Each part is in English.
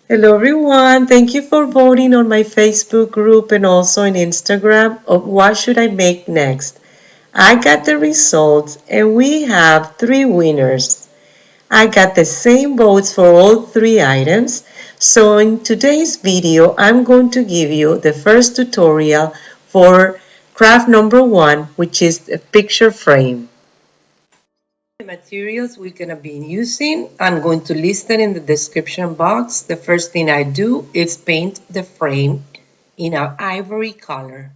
Hello everyone, thank you for voting on my Facebook group and also on Instagram of what should I make next. I got the results and we have 3 winners. I got the same votes for all 3 items. So in today's video, I'm going to give you the first tutorial for craft number 1, which is the picture frame. The materials we're going to be using, I'm going to list it in the description box. The first thing I do is paint the frame in an ivory color.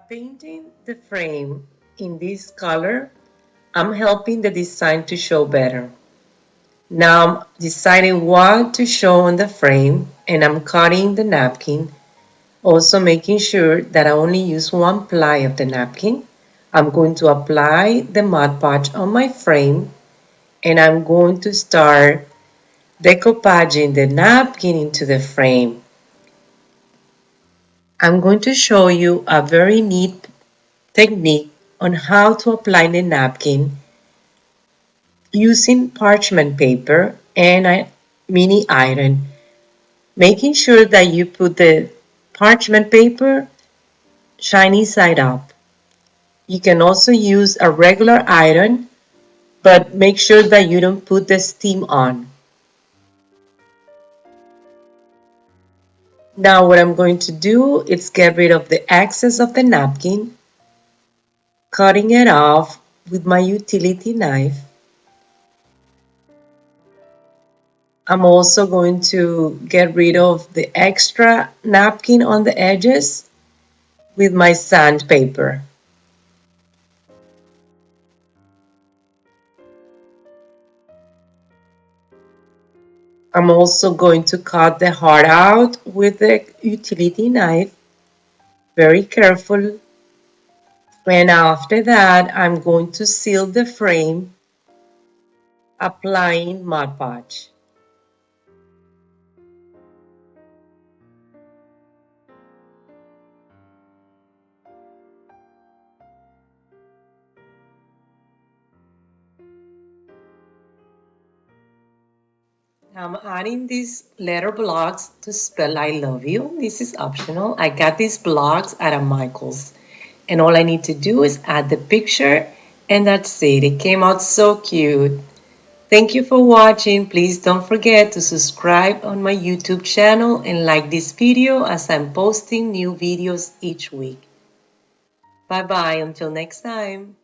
Painting the frame in this color, I'm helping the design to show better. Now I'm deciding what to show on the frame and I'm cutting the napkin, also making sure that I only use one ply of the napkin. I'm going to apply the Mod Podge on my frame and I'm going to start decoupaging the napkin into the frame. I'm going to show you a very neat technique on how to apply the napkin using parchment paper and a mini iron, making sure that you put the parchment paper shiny side up. You can also use a regular iron, but make sure that you don't put the steam on. Now what I'm going to do is get rid of the excess of the napkin, cutting it off with my utility knife. I'm also going to get rid of the extra napkin on the edges with my sandpaper. I'm also going to cut the heart out with the utility knife, very careful. And after that, I'm going to seal the frame, applying Mod Podge. I'm adding these letter blocks to spell I love you. This is optional. I got these blocks at a Michael's. And all I need to do is add the picture and that's it. It came out so cute. Thank you for watching. Please don't forget to subscribe on my YouTube channel and like this video as I'm posting new videos each week. Bye bye until next time.